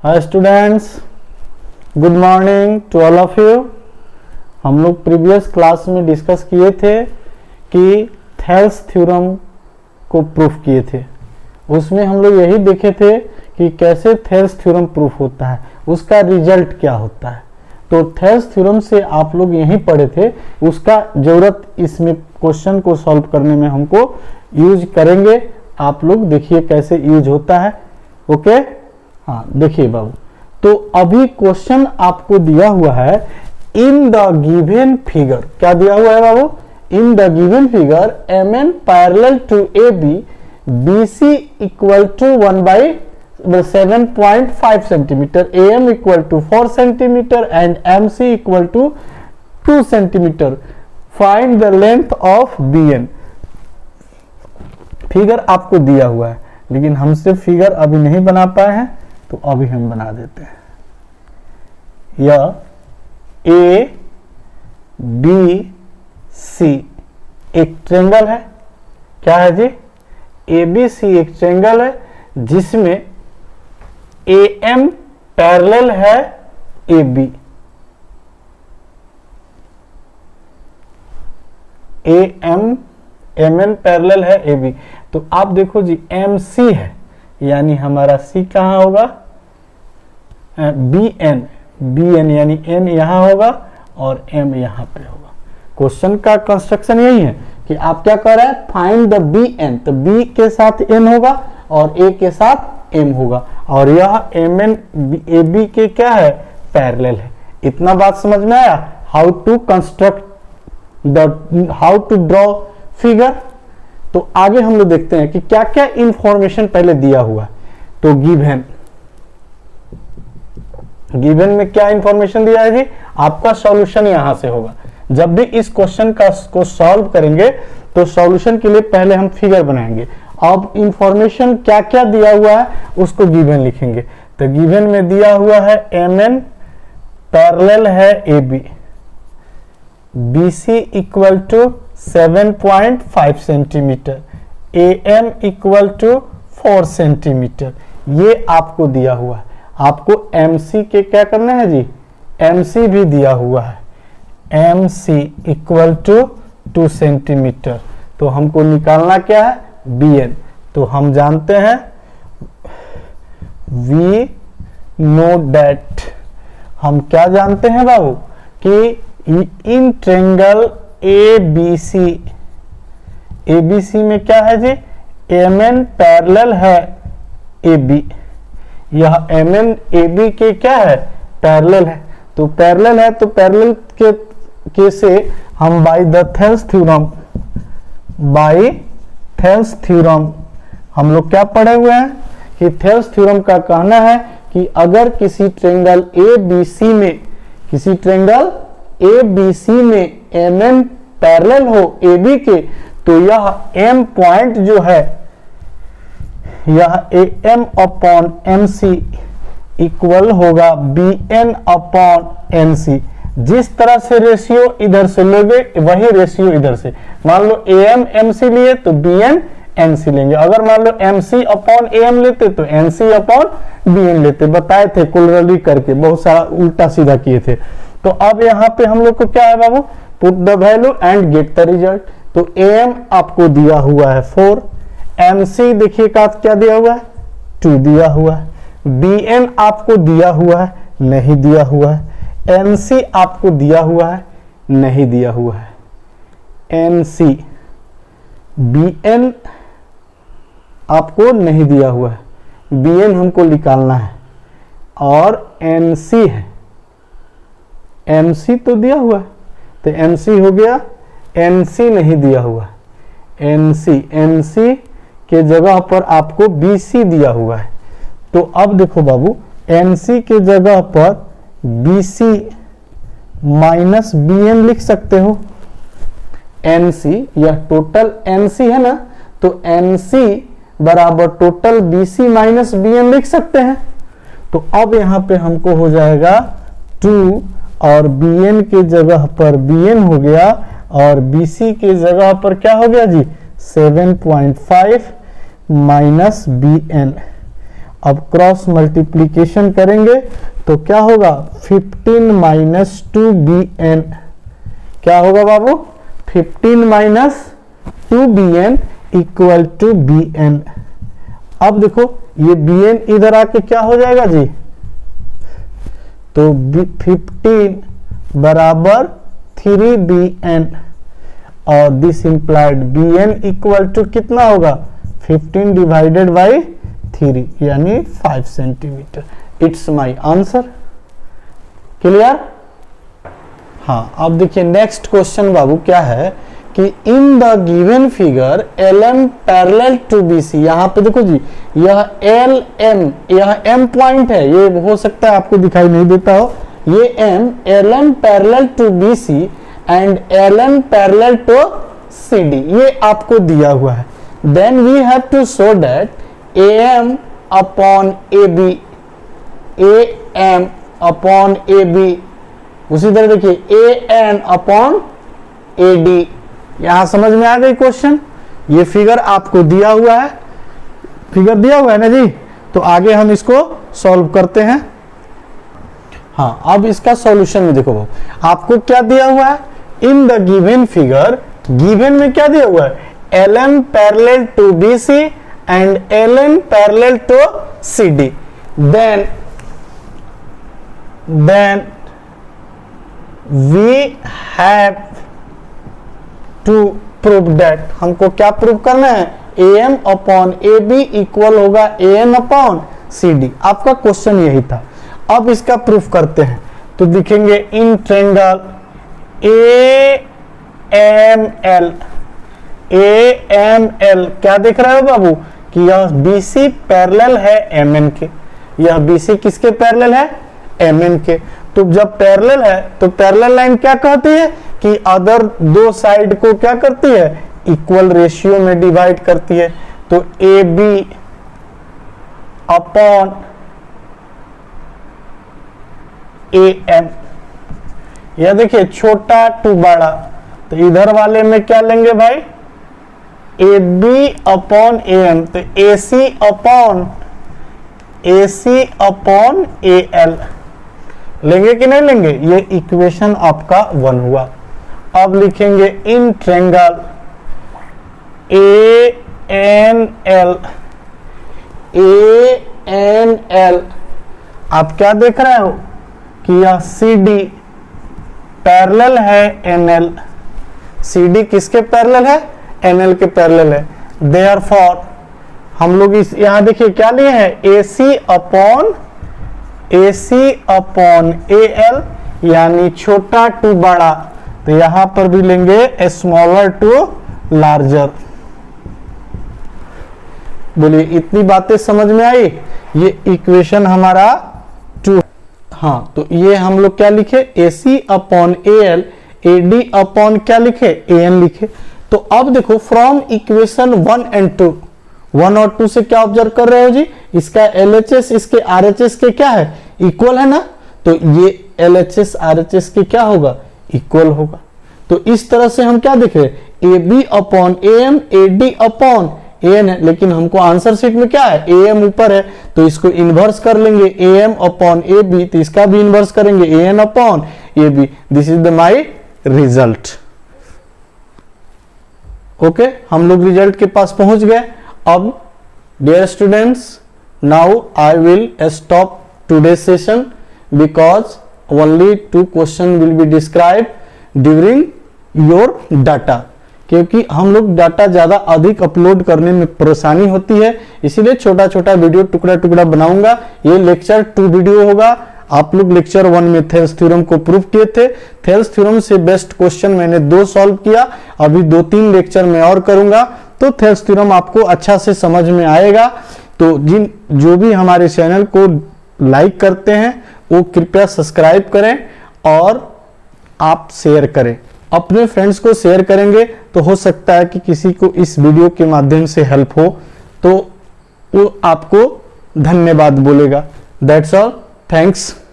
Hi students, good morning to all of you. हम लोग previous class में discuss किए थे कि थेल्स थ्योरम को प्रूफ किए थे। उसमें हम लोग यही देखे थे कि कैसे थेल्स थ्योरम प्रूफ होता है, उसका रिजल्ट क्या होता है। तो थेल्स थ्योरम से आप लोग यही पढ़े थे, उसका जरूरत इसमें क्वेश्चन को सॉल्व करने में हमको यूज करेंगे। आप लोग देखिए कैसे यूज होता है। ओके, हाँ देखिए बाबू, तो अभी क्वेश्चन आपको दिया हुआ है इन द गिवन फिगर। क्या दिया हुआ है बाबू? In the given figure MN parallel to AB BC equal to 1/7.5 centimetre, AM equal to 4 centimetre and MC equal to 2 centimetre. Find the length of BN। Figure आपको दिया हुआ है, लेकिन हमसे फिगर अभी नहीं बना पाए हैं, तो अभी हम बना देते हैं। यह ABC एक ट्रेंगल है। क्या है जी? ABC एक ट्रेंगल है जिसमें AM पैरेलल है AB। MN पैरेलल है AB। तो आप देखो जी, MC है, यानी हमारा C कहाँ होगा? BN यानी N यहाँ होगा और M यहाँ पे होगा। क्वेश्चन का कंस्ट्रक्शन यही है कि आप क्या कर रहे हैं, फाइंड द BN। तो B के साथ N होगा और A के साथ M होगा, और यह MN AB के क्या है? पैरेलल है। इतना बात समझ में आया? How to construct how to draw figure. तो आगे हम लोग देखते हैं कि क्या क्या इंफॉर्मेशन पहले दिया हुआ है। तो गिवन में क्या इंफॉर्मेशन दिया है जी? आपका सॉल्यूशन यहां से होगा। जब भी इस क्वेश्चन को सॉल्व करेंगे तो सॉल्यूशन के लिए पहले हम फिगर बनाएंगे। अब इंफॉर्मेशन क्या क्या दिया हुआ है उसको गिवन लिखेंगे। तो गिवन में दिया हुआ है MN पैरेलल है AB, BC equal to 7.5 centimetre, AM equal to 4 centimetre. ये आपको दिया हुआ है। आपको MC के क्या करना है जी? MC भी दिया हुआ है, MC इक्वल टू 2 सेंटीमीटर। तो हमको निकालना क्या है? BN। तो हम जानते हैं वी नो दैट। हम क्या जानते हैं बाबू? कि इन ट्रेंगल ABC में क्या है जी? MN पैरेलल है AB। यह MN AB के क्या है? पैरेलल है। तो पैरेलल है, तो पैरेलल के से हम बाय थेल्स थ्योरम हम लोग क्या पढ़े हुए हैं कि थेल्स थ्योरम का कहना है कि अगर किसी ट्रेंगल ABC में MN पैरेलल हो AB के, तो यह M पॉइंट जो है, यह AM अपॉन MC इक्वल होगा BN अपॉन NC। जिस तरह से रेशियो इधर से लोगे वही रेशियो इधर से। मान लो AM MC लिए तो BN NC लेंगे। अगर मान लो MC अपॉन AM लेते तो NC अपॉन BN लेते। बताए थे कुलरली करके, बहुत सारा उल्टा सीधा किए थे। तो अब यहाँ पे हम लोग को क्या है बाबू? Put the value and get the result. तो AM आपको दिया हुआ है 4, MC देखिए का क्या दिया हुआ है? 2 दिया हुआ है। BN आपको दिया हुआ है? नहीं दिया हुआ है। NC आपको दिया हुआ है? नहीं दिया हुआ है। NC BN आपको नहीं दिया हुआ है। BN हमको निकालना है, और NC है, MC तो दिया हुआ है, तो MC हो गया। NC नहीं दिया हुआ है। NC के जगह पर आपको BC दिया हुआ है। तो अब देखो बाबू, NC के जगह पर BC माइनस BN लिख सकते हो। NC यह टोटल NC है ना, तो NC बराबर टोटल BC माइनस BN लिख सकते हैं। तो अब यहाँ पे हमको हो जाएगा 2, और BN के जगह पर BN हो गया, और BC के जगह पर क्या हो गया जी? 7.5 माइनस BN। अब क्रॉस मल्टीप्लीकेशन करेंगे तो क्या होगा 15 माइनस 2bn, क्या होगा बाबू 15 minus 2bn equal to bn। अब देखो ये bn इधर आके क्या हो जाएगा जी, तो 15 बराबर 3bn और this implied bn equal to कितना होगा 15 डिवाइडेड बाई 3 यानी 5 centimetre. It's my answer. Clear? हाँ, अब देखिए नेक्स्ट क्वेश्चन बाबू क्या है कि in the given figure LM parallel to BC, यहाँ पे देखो जी यह LM, यह M पॉइंट है, ये हो सकता है आपको दिखाई नहीं देता हो, ये M LM parallel to BC and LM parallel to CD, ये आपको दिया हुआ है। Then we have to show that AM upon AB, AM upon AB, उसी तरह देखिए AN अपॉन AD। यहां समझ में आ गई क्वेश्चन? ये फिगर आपको दिया हुआ है, फिगर दिया हुआ है ना जी, तो आगे हम इसको सॉल्व करते हैं। हाँ, अब इसका सॉल्यूशन में देखो आपको क्या दिया हुआ है, in the given figure, given में क्या दिया हुआ है LM parallel to BC and LN parallel to CD, then we have to prove that, हमको क्या प्रूव करना है AM अपॉन AB इक्वल होगा AN अपॉन CD। आपका क्वेश्चन यही था। अब इसका प्रूफ करते हैं तो दिखेंगे इन ट्रायंगल AML, क्या देख रहे हो बाबू कि यह BC पैरेलल है MN के, यह BC किसके पैरेलल है MN के। तो जब पैरेलल है तो पैरेलल लाइन क्या कहती है कि अदर दो साइड को क्या करती है इक्वल रेशियो में डिवाइड करती है। तो AB अपॉन AM, यह देखिए छोटा टू बड़ा, तो इधर वाले में क्या लेंगे भाई AB अपॉन AM, तो AC अपॉन AL लेंगे कि नहीं लेंगे, ये इक्वेशन आपका 1 हुआ। अब लिखेंगे इन ट्रायंगल ANL, आप क्या देख रहे हो कि यह CD पैरेलल है NL, CD किसके पैरेलल है NL के पैरेलल है। देयरफॉर हम लोग इस यहां देखिए क्या लिए हैं AC अपॉन AL यानी छोटा टू बड़ा, तो यहां पर भी लेंगे स्मॉलर टू लार्जर। बोलिए इतनी बातें समझ में आई? ये इक्वेशन हमारा 2। हाँ, तो ये हम लोग क्या लिखे AC upon AL, AD upon क्या लिखे AN लिखे। तो अब देखो फ्रॉम इक्वेशन 1 एंड 2, 1 और 2 से क्या ऑब्जर्व कर रहे हो जी, इसका LHS इसके RHS के क्या है इक्वल है ना, तो ये LHS RHS के क्या होगा इक्वल होगा। तो इस तरह से हम क्या देख रहे हैं AB upon AM, AD upon AN है, लेकिन हमको आंसर शीट में क्या है AM ऊपर है तो इसको इन्वर्स कर लेंगे AM अपॉन AB, तो इसका भी इन्वर्स करेंगे AN upon AB। This is the my result. Okay, हम लोग रिजल्ट के पास पहुंच गए। अब dear students, now I will stop today's session because only 2 questions will be described during your data, क्योंकि हम लोग डाटा ज्यादा अधिक अपलोड करने में परेशानी होती है, इसीलिए छोटा छोटा वीडियो टुकड़ा टुकड़ा बनाऊंगा। ये लेक्चर 2 वीडियो होगा। आप लोग लेक्चर 1 में थेल्स थ्योरम को प्रूव किए थे, थेल्स थ्योरम से बेस्ट क्वेश्चन मैंने 2 सॉल्व किया, अभी 2-3 लेक्चर में और करूंगा, तो थेल्स थ्योरम आपको अच्छा से समझ में आएगा। तो जो भी हमारे चैनल को लाइक करते हैं वो कृपया सब्सक्राइब करें और आप शेयर करें, अपने फ्रेंड्स को शेयर करेंगे तो हो सकता है कि किसी को इस वीडियो के माध्यम से हेल्प हो, तो वो आपको धन्यवाद बोलेगा। That's all, thanks.